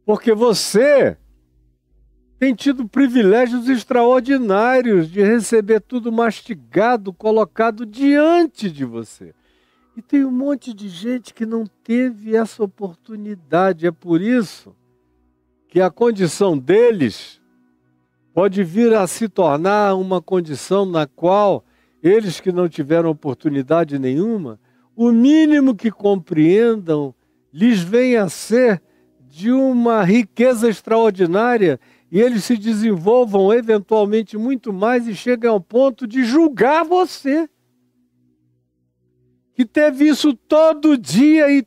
Porque você tem tido privilégios extraordinários de receber tudo mastigado, colocado diante de você. E tem um monte de gente que não teve essa oportunidade. É por isso que a condição deles pode vir a se tornar uma condição na qual eles que não tiveram oportunidade nenhuma, o mínimo que compreendam lhes vem a ser de uma riqueza extraordinária e eles se desenvolvam eventualmente muito mais e chegam ao ponto de julgar você, que teve isso todo dia e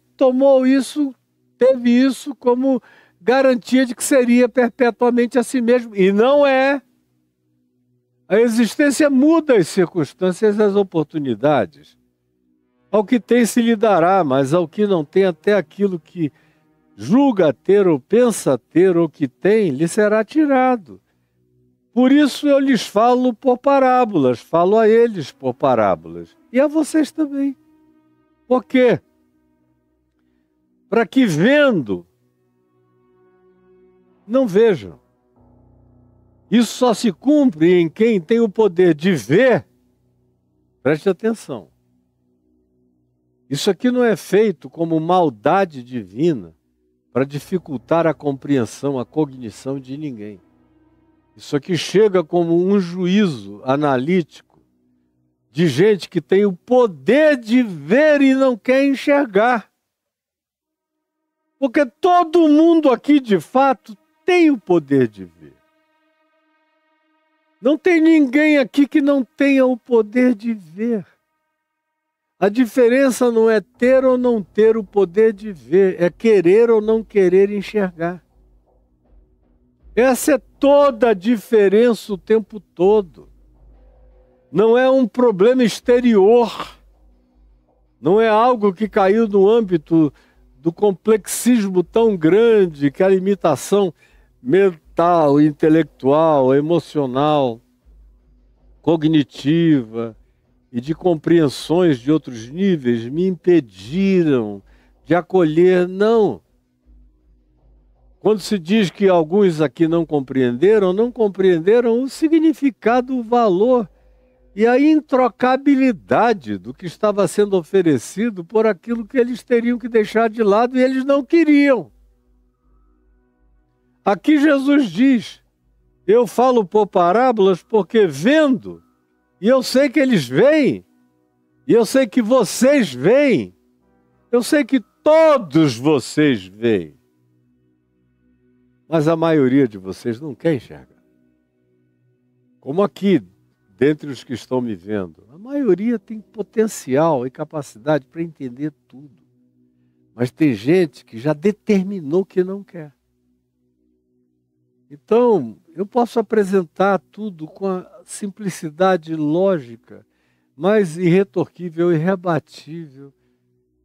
teve isso como garantia de que seria perpetuamente a si mesmo. E não é. A existência muda as circunstâncias e as oportunidades. Ao que tem se lhe dará, mas ao que não tem, até aquilo que julga ter ou pensa ter ou que tem, lhe será tirado. Por isso eu lhes falo por parábolas, falo a eles por parábolas. E a vocês também. Por quê? Para que vendo, não vejam. Isso só se cumpre em quem tem o poder de ver. Preste atenção. Isso aqui não é feito como maldade divina para dificultar a compreensão, a cognição de ninguém. Isso aqui chega como um juízo analítico de gente que tem o poder de ver e não quer enxergar. Porque todo mundo aqui, de fato, tem o poder de ver. Não tem ninguém aqui que não tenha o poder de ver. A diferença não é ter ou não ter o poder de ver, é querer ou não querer enxergar. Essa é toda a diferença o tempo todo. Não é um problema exterior, não é algo que caiu no âmbito do complexismo tão grande que a limitação mental, intelectual, emocional, cognitiva e de compreensões de outros níveis me impediram de acolher, não. Quando se diz que alguns aqui não compreenderam o significado, o valor e a introcabilidade do que estava sendo oferecido por aquilo que eles teriam que deixar de lado e eles não queriam. Aqui Jesus diz, eu falo por parábolas porque vendo, e eu sei que eles veem, e eu sei que vocês veem, eu sei que todos vocês veem, mas a maioria de vocês não quer enxergar. Como aqui, dentre os que estão me vendo, a maioria tem potencial e capacidade para entender tudo. Mas tem gente que já determinou que não quer. Então, eu posso apresentar tudo com a simplicidade lógica, mais irretorquível, irrebatível,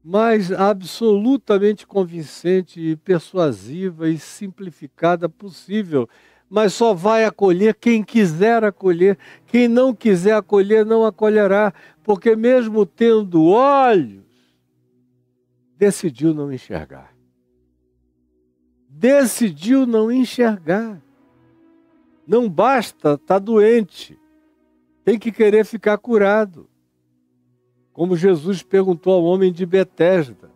mais absolutamente convincente e persuasiva e simplificada possível. Mas só vai acolher quem quiser acolher. Quem não quiser acolher, não acolherá. Porque mesmo tendo olhos, decidiu não enxergar. Decidiu não enxergar. Não basta estar doente. Tem que querer ficar curado. Como Jesus perguntou ao homem de Betesda,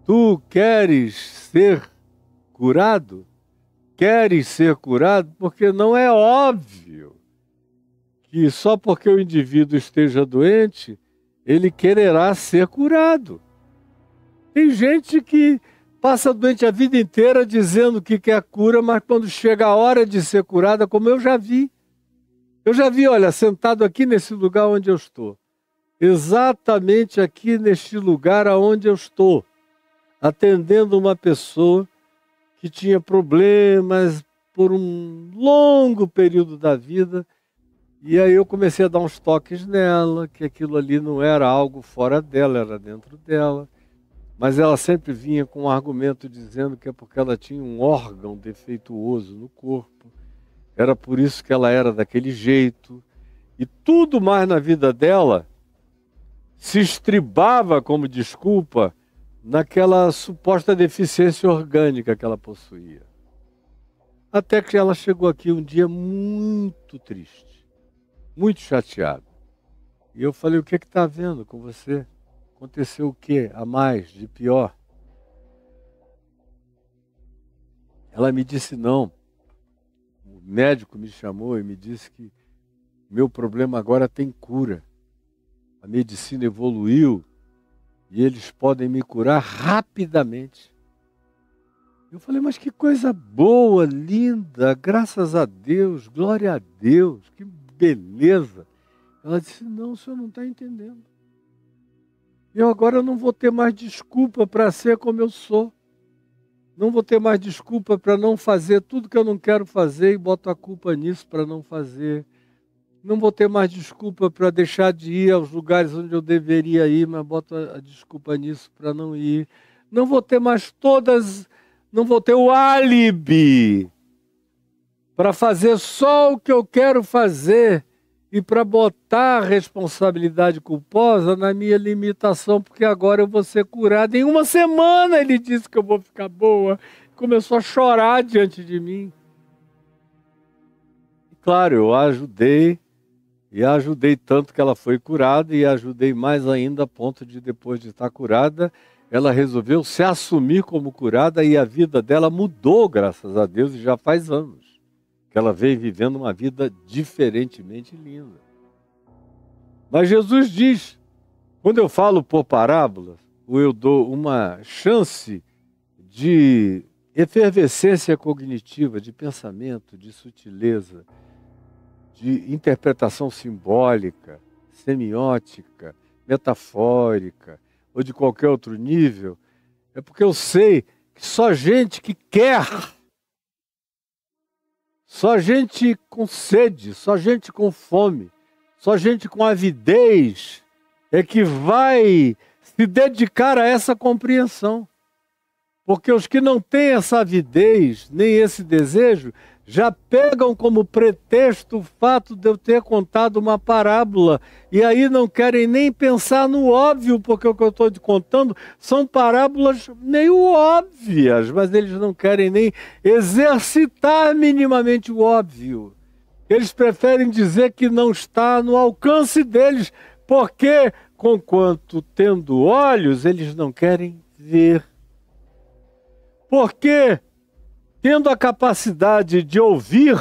tu queres ser curado? Queres ser curado? Porque não é óbvio que só porque o indivíduo esteja doente, ele quererá ser curado. Tem gente que passa doente a vida inteira dizendo que quer cura, mas quando chega a hora de ser curada, como eu já vi. Eu já vi, olha, sentado aqui nesse lugar onde eu estou. Exatamente aqui neste lugar aonde eu estou, atendendo uma pessoa que tinha problemas por um longo período da vida, e aí eu comecei a dar uns toques nela, que aquilo ali não era algo fora dela, era dentro dela, mas ela sempre vinha com um argumento dizendo que é porque ela tinha um órgão defeituoso no corpo, era por isso que ela era daquele jeito, e tudo mais na vida dela se estribava como desculpa naquela suposta deficiência orgânica que ela possuía. Até que ela chegou aqui um dia muito triste, muito chateada. E eu falei, o que está havendo com você? Aconteceu o que a mais, de pior? Ela me disse não. O médico me chamou e me disse que meu problema agora tem cura. A medicina evoluiu e eles podem me curar rapidamente. Eu falei, mas que coisa boa, linda, graças a Deus, glória a Deus, que beleza. Ela disse, não, o senhor não está entendendo. Eu agora não vou ter mais desculpa para ser como eu sou. Não vou ter mais desculpa para não fazer tudo que eu não quero fazer e boto a culpa nisso para não fazer. Não vou ter mais desculpa para deixar de ir aos lugares onde eu deveria ir, mas boto a desculpa nisso para não ir. Não vou ter mais não vou ter o álibi para fazer só o que eu quero fazer e para botar a responsabilidade culposa na minha limitação, porque agora eu vou ser curado. Em uma semana ele disse que eu vou ficar boa. Começou a chorar diante de mim. E, claro, eu a ajudei. E a ajudei tanto que ela foi curada e a ajudei mais ainda a ponto de, depois de estar curada, ela resolveu se assumir como curada e a vida dela mudou, graças a Deus, e já faz anos que ela vem vivendo uma vida diferentemente linda. Mas Jesus diz, quando eu falo por parábolas, ou eu dou uma chance de efervescência cognitiva, de pensamento, de sutileza, de interpretação simbólica, semiótica, metafórica, ou de qualquer outro nível, é porque eu sei que só gente que quer, só gente com sede, só gente com fome, só gente com avidez é que vai se dedicar a essa compreensão. Porque os que não têm essa avidez, nem esse desejo, já pegam como pretexto o fato de eu ter contado uma parábola. E aí não querem nem pensar no óbvio, porque o que eu estou te contando são parábolas meio óbvias, mas eles não querem nem exercitar minimamente o óbvio. Eles preferem dizer que não está no alcance deles, porque, conquanto tendo olhos, eles não querem ver. Porque, tendo a capacidade de ouvir,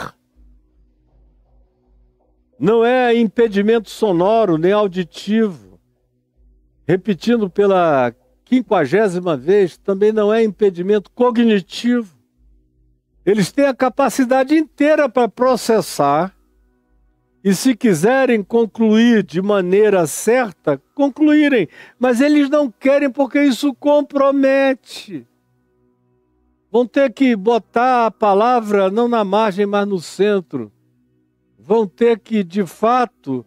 não é impedimento sonoro nem auditivo. Repetindo pela 50ª vez, também não é impedimento cognitivo. Eles têm a capacidade inteira para processar e, se quiserem concluir de maneira certa, concluírem. Mas eles não querem porque isso compromete. Vão ter que botar a palavra não na margem, mas no centro. Vão ter que, de fato,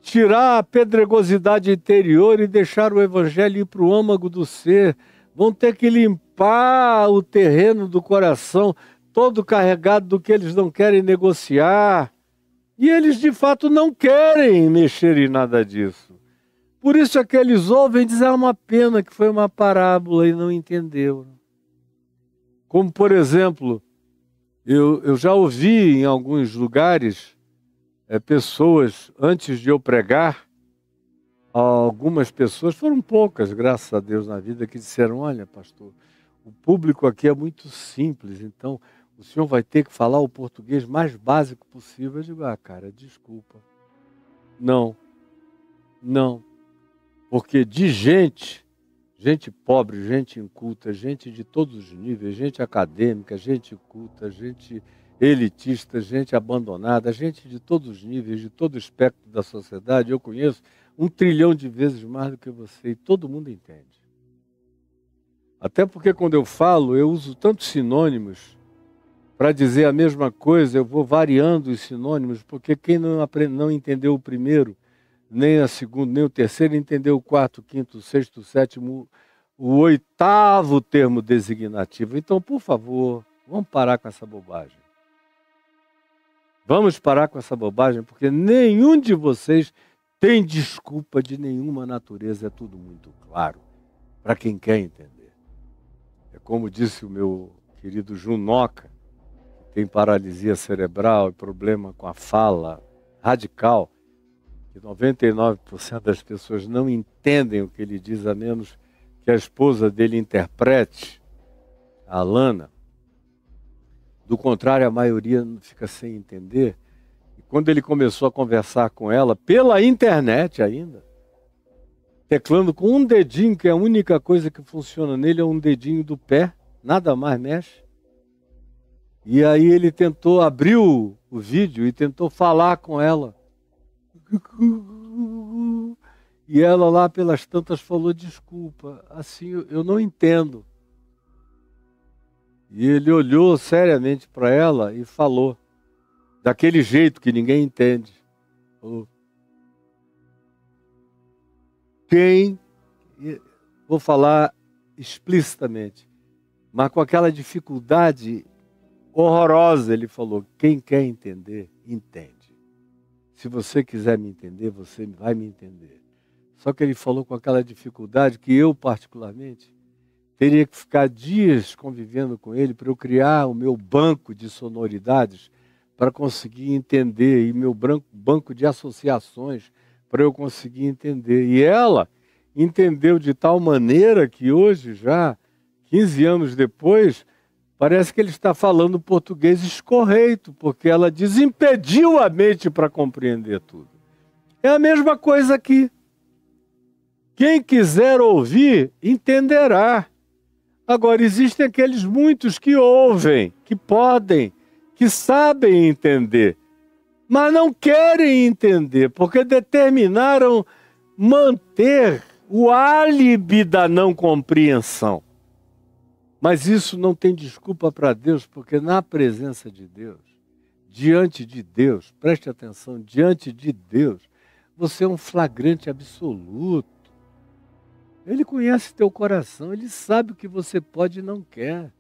tirar a pedregosidade interior e deixar o evangelho ir para o âmago do ser. Vão ter que limpar o terreno do coração, todo carregado do que eles não querem negociar. E eles, de fato, não querem mexer em nada disso. Por isso é que eles ouvem dizer, é uma pena que foi uma parábola e não entenderam. Como, por exemplo, eu já ouvi em alguns lugares pessoas, antes de eu pregar, algumas pessoas, foram poucas, graças a Deus, na vida, que disseram, olha, pastor, o público aqui é muito simples, então o senhor vai ter que falar o português mais básico possível. Eu digo, cara, desculpa. Não, porque de gente pobre, gente inculta, gente de todos os níveis, gente acadêmica, gente culta, gente elitista, gente abandonada, gente de todos os níveis, de todo o espectro da sociedade, eu conheço 1 trilhão de vezes mais do que você, e todo mundo entende. Até porque quando eu falo, eu uso tantos sinônimos para dizer a mesma coisa, eu vou variando os sinônimos, porque quem não entendeu o primeiro, nem a segunda, nem o terceiro, entendeu o quarto, quinto, sexto, sétimo, o 8º termo designativo. Então, por favor, vamos parar com essa bobagem. Vamos parar com essa bobagem, porque nenhum de vocês tem desculpa de nenhuma natureza, é tudo muito claro, para quem quer entender. É como disse o meu querido Junoca, que tem paralisia cerebral e problema com a fala radical, que 99% das pessoas não entendem o que ele diz, a menos que a esposa dele interprete, a Alana. Do contrário, a maioria fica sem entender. E quando ele começou a conversar com ela, pela internet ainda, teclando com um dedinho, que é a única coisa que funciona nele, é um dedinho do pé, nada mais mexe. E aí ele tentou, abriu o vídeo e tentou falar com ela. E ela lá pelas tantas falou, desculpa, assim eu não entendo. E ele olhou seriamente para ela e falou, daquele jeito que ninguém entende. Falou, vou falar explicitamente, mas com aquela dificuldade horrorosa, ele falou, quem quer entender, entende. Se você quiser me entender, você vai me entender. Só que ele falou com aquela dificuldade que eu, particularmente, teria que ficar dias convivendo com ele para eu criar o meu banco de sonoridades para conseguir entender, e meu banco de associações para eu conseguir entender. E ela entendeu de tal maneira que hoje, já 15 anos depois, parece que ele está falando português escorreito, porque ela desimpediu a mente para compreender tudo. É a mesma coisa aqui. Quem quiser ouvir, entenderá. Agora, existem aqueles muitos que ouvem, que podem, que sabem entender, mas não querem entender, porque determinaram manter o álibi da não compreensão. Mas isso não tem desculpa para Deus, porque na presença de Deus, diante de Deus, preste atenção, diante de Deus, você é um flagrante absoluto. Ele conhece teu coração, Ele sabe o que você pode e não quer.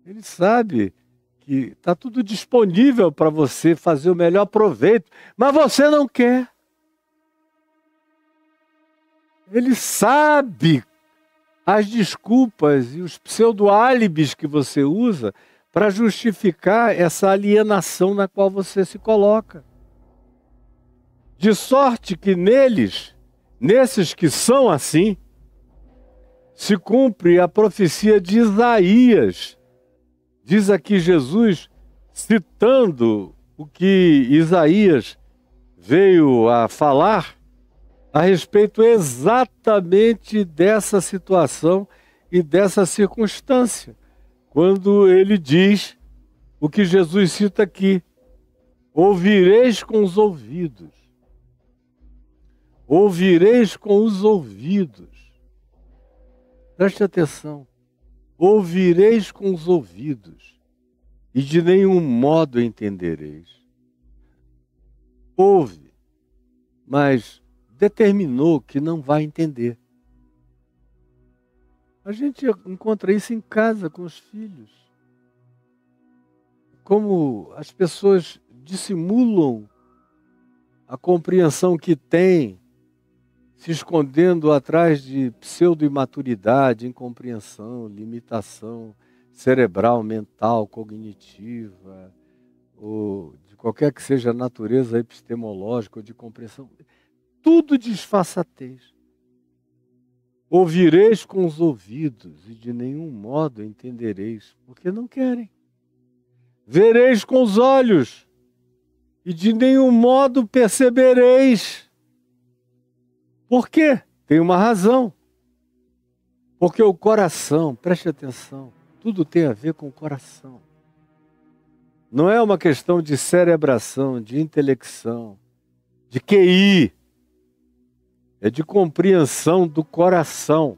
Ele sabe que está tudo disponível para você fazer o melhor proveito, mas você não quer. Ele sabe as desculpas e os pseudo-álibis que você usa para justificar essa alienação na qual você se coloca. De sorte que nesses que são assim, se cumpre a profecia de Isaías. Diz aqui Jesus, citando o que Isaías veio a falar a respeito exatamente dessa situação e dessa circunstância. Quando ele diz o que Jesus cita aqui: ouvireis com os ouvidos. Ouvireis com os ouvidos. Preste atenção. Ouvireis com os ouvidos e de nenhum modo entendereis. Ouve, mas determinou que não vai entender. A gente encontra isso em casa com os filhos. Como as pessoas dissimulam a compreensão que têm, se escondendo atrás de pseudo-imaturidade, incompreensão, limitação cerebral, mental, cognitiva, ou de qualquer que seja a natureza epistemológica ou de compreensão. Tudo disfarçatez. Ouvireis com os ouvidos e de nenhum modo entendereis, porque não querem. Vereis com os olhos e de nenhum modo percebereis. Por quê? Tem uma razão. Porque o coração, preste atenção, tudo tem a ver com o coração. Não é uma questão de cerebração, de intelecção, de QI. É de compreensão do coração.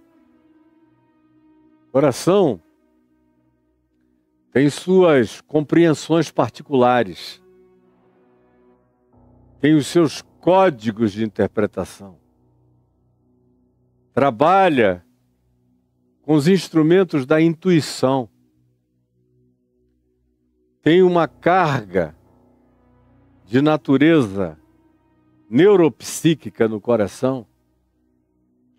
O coração tem suas compreensões particulares. Tem os seus códigos de interpretação. Trabalha com os instrumentos da intuição. Tem uma carga de natureza neuropsíquica no coração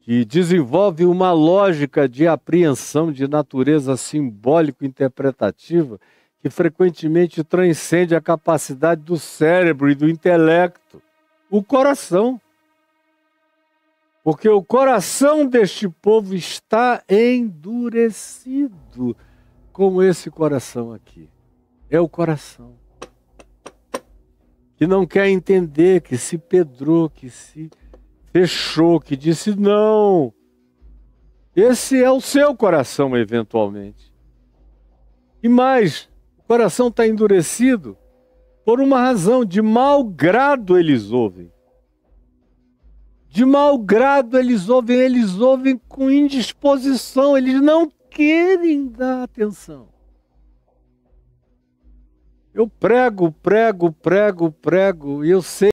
que desenvolve uma lógica de apreensão de natureza simbólico-interpretativa que frequentemente transcende a capacidade do cérebro e do intelecto. O coração. Porque o coração deste povo está endurecido, como esse coração aqui. É o coração que não quer entender, que se pedrou, que se fechou, que disse não. Esse é o seu coração, eventualmente. E mais, o coração está endurecido por uma razão: de mau grado eles ouvem. De mau grado eles ouvem com indisposição, eles não querem dar atenção. Eu prego, e eu sei